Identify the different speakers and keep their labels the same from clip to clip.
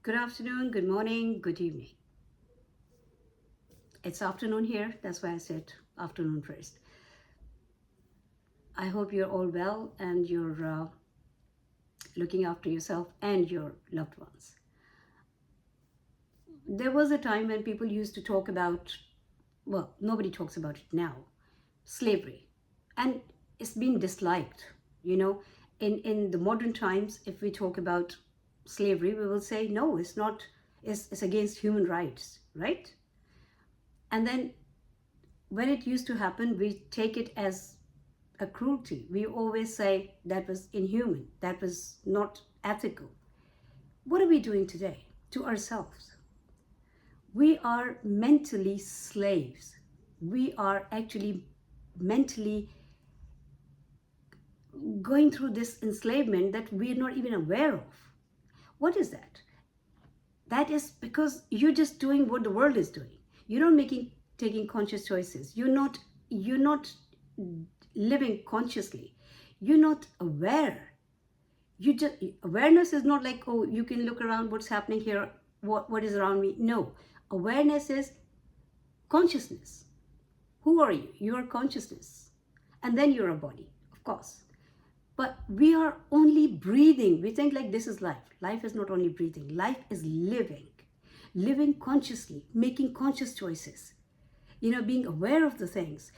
Speaker 1: Good afternoon, good morning, good evening. It's afternoon here, that's why I said afternoon first. I hope you're all well and you're looking after yourself and your loved ones. There was a time when people used to talk about, well, nobody talks about it now, slavery. And it's been disliked, you know. In the modern times, if we talk about slavery, we will say, no, it's not, it's against human rights, right? And then when it used to happen, we take it as a cruelty. We always say that was inhuman, that was not ethical. What are we doing today to ourselves? We are mentally slaves. We are actually mentally going through this enslavement that we're not even aware of. What is that? That is because you're just doing what the world is doing. You're not taking conscious choices. You're not living consciously. You're not aware. Awareness is not like, oh, you can look around what's happening here, what is around me. No. Awareness is consciousness. Who are you? You are consciousness. And then you're a body, of course. But we are only breathing. We think like this is life. Life is not only breathing. Life is living. Living consciously, making conscious choices. Being aware of the things,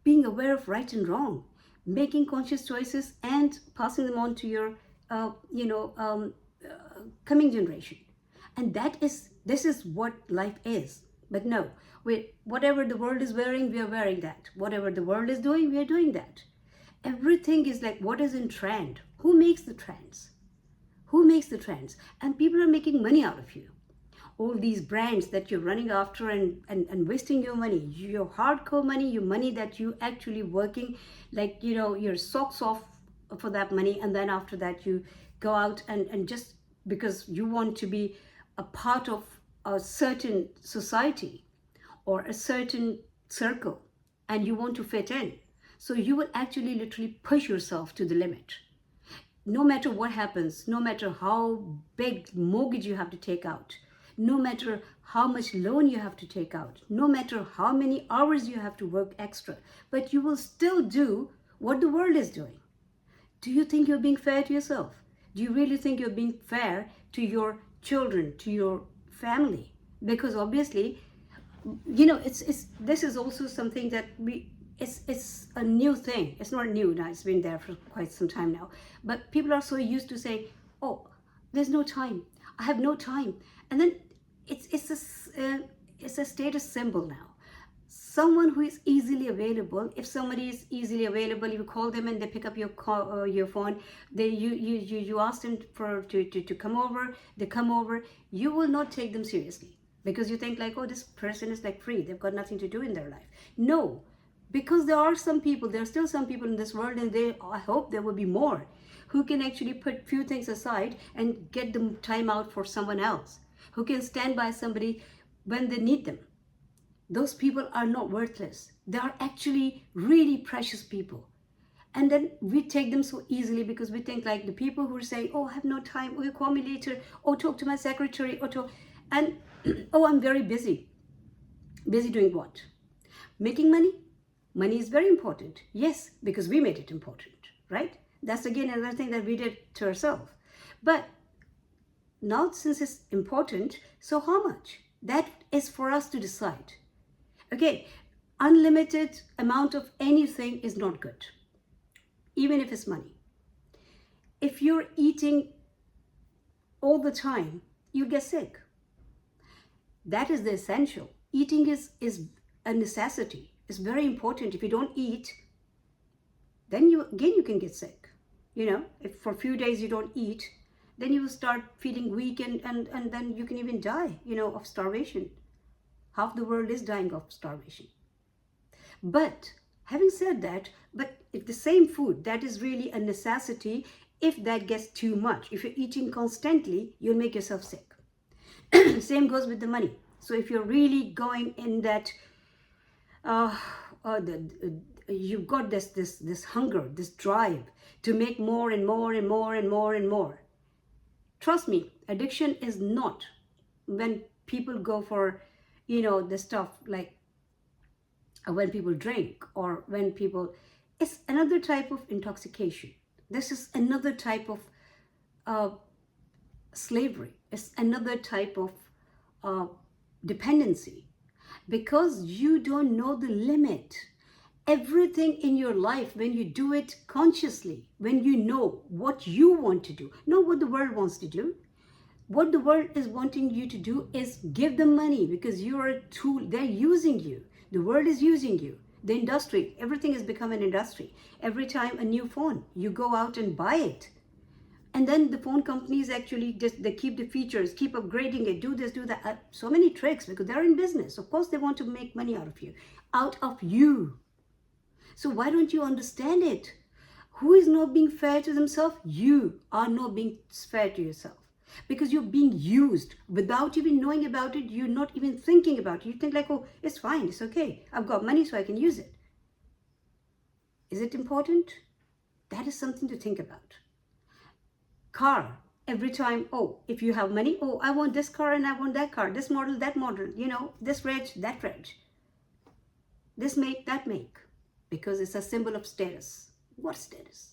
Speaker 1: being aware of right and wrong, making conscious choices and passing them on to your, coming generation. And this is what life is. But no, whatever the world is wearing, we are wearing that. Whatever the world is doing, we are doing that. Everything is like what is in trend. Who makes the trends? Who makes the trends? And people are making money out of you. All these brands that you're running after and wasting your money, your hardcore money, your money that you actually working, like, your socks off for that money. And then after that, you go out and just because you want to be a part of a certain society or a certain circle and you want to fit in. So you will actually literally push yourself to the limit. No matter what happens, no matter how big mortgage you have to take out, no matter how much loan you have to take out, no matter how many hours you have to work extra, but you will still do what the world is doing. Do you think you're being fair to yourself? Do you really think you're being fair to your children, to your family? Because obviously, it's this is also something that it's a new thing. It's not new now, it's been there for quite some time now. But people are so used to saying, oh, there's no time. I have no time. And then it's a status symbol now. Someone who is easily available. If somebody is easily available, you call them and they pick up your phone. You ask them to come over. They come over. You will not take them seriously because you think like, oh, this person is like free. They've got nothing to do in their life. No, because there are still some people in this world, and I hope there will be more, who can actually put few things aside and get the time out for someone else, who can stand by somebody when they need them. Those people are not worthless. They are actually really precious people. And then we take them so easily because we think like the people who are saying, oh, I have no time, oh, you call me later, oh, talk to my secretary, and oh, I'm very busy. Busy doing what? Making money? Money is very important. Yes, because we made it important, right? That's again another thing that we did to ourselves. But now since it's important, so how much? That is for us to decide. Okay, unlimited amount of anything is not good, even if it's money. If you're eating all the time, you get sick. That is the essential. Eating is a necessity. It's very important. If you don't eat, then you can get sick. If for a few days you don't eat, then you will start feeling weak and then you can even die, of starvation. Half the world is dying of starvation. But having said that, but if the same food that is really a necessity, if that gets too much, if you're eating constantly, you'll make yourself sick. Same goes with the money. So if you're really going in that, you've got this hunger, this drive to make more and more and more and more and more. Trust me, addiction is not when people go for, the stuff like when people drink or when people, it's another type of intoxication. This is another type of slavery. It's another type of dependency, because you don't know the limit. Everything in your life, when you do it consciously, when you know what you want to do, not what the world wants to do. What the world is wanting you to do is give them money, because you are a tool. They're using you. The world is using you. The industry, everything has become an industry. Every time a new phone, you go out and buy it. And then the phone companies actually just, they keep the features, keep upgrading it, do this, do that. So many tricks, because they're in business. Of course, they want to make money out of you. Out of you. So why don't you understand it? Who is not being fair to themselves? You are not being fair to yourself. Because you're being used without even knowing about it. You're not even thinking about it. You think like, oh, it's fine, it's okay. I've got money so I can use it. Is it important? That is something to think about. Car, every time, oh, if you have money, oh, I want this car and I want that car, this model, that model, this reg, that reg, this make, that make, because it's a symbol of status. What status?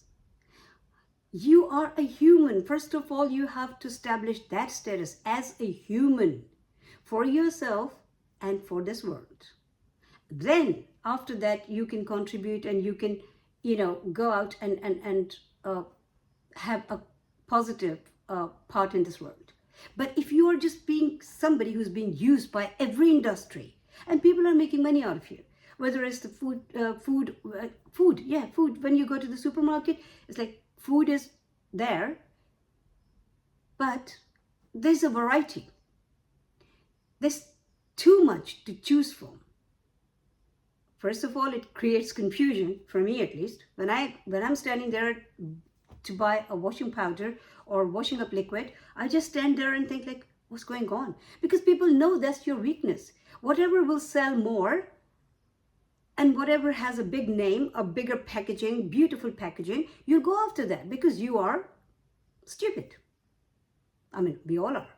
Speaker 1: You are a human. First of all, you have to establish that status as a human for yourself and for this world. Then after that, you can contribute and you can, go out and have a positive part in this world. But if you are just being somebody who's being used by every industry, and people are making money out of you, whether it's the food. When you go to the supermarket, it's like food is there, but there's a variety. There's too much to choose from. First of all, it creates confusion, for me at least. When I'm standing there to buy a washing powder or washing up liquid, I just stand there and think like, what's going on? Because people know that's your weakness. Whatever will sell more and whatever has a big name, a bigger packaging, beautiful packaging, you'll go after that because you are stupid. I mean, we all are.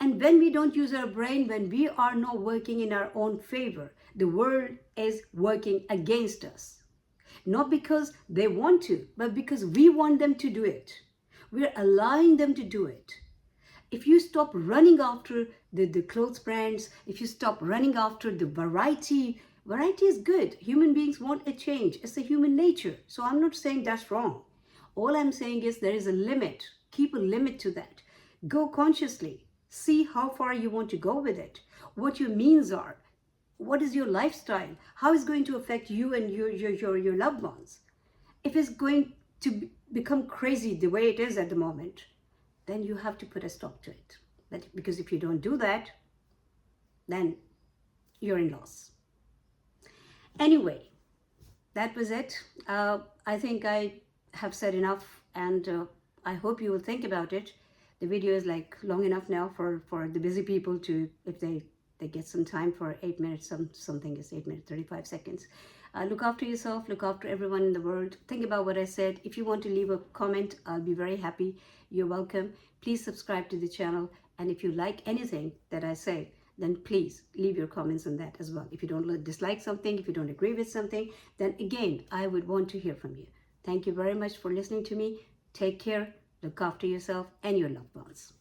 Speaker 1: And when we don't use our brain, when we are not working in our own favor, the world is working against us. Not because they want to, but because we want them to do it. We're allowing them to do it. If you stop running after the clothes brands, if you stop running after the variety is good. Human beings want a change. It's a human nature. So I'm not saying that's wrong. All I'm saying is there is a limit. Keep a limit to that. Go consciously. See how far you want to go with it. What your means are. What is your lifestyle? How is it going to affect you and your loved ones? If it's going to become crazy the way it is at the moment, then you have to put a stop to it. Because if you don't do that, then you're in loss. Anyway, that was it. I think I have said enough, and I hope you will think about it. The video is like long enough now for the busy people to, if they get some time for 8 minutes, something is 8 minutes, 35 seconds. Look after yourself, look after everyone in the world. Think about what I said. If you want to leave a comment, I'll be very happy. You're welcome. Please subscribe to the channel. And if you like anything that I say, then please leave your comments on that as well. If you don't dislike something, if you don't agree with something, then again, I would want to hear from you. Thank you very much for listening to me. Take care, look after yourself and your loved ones.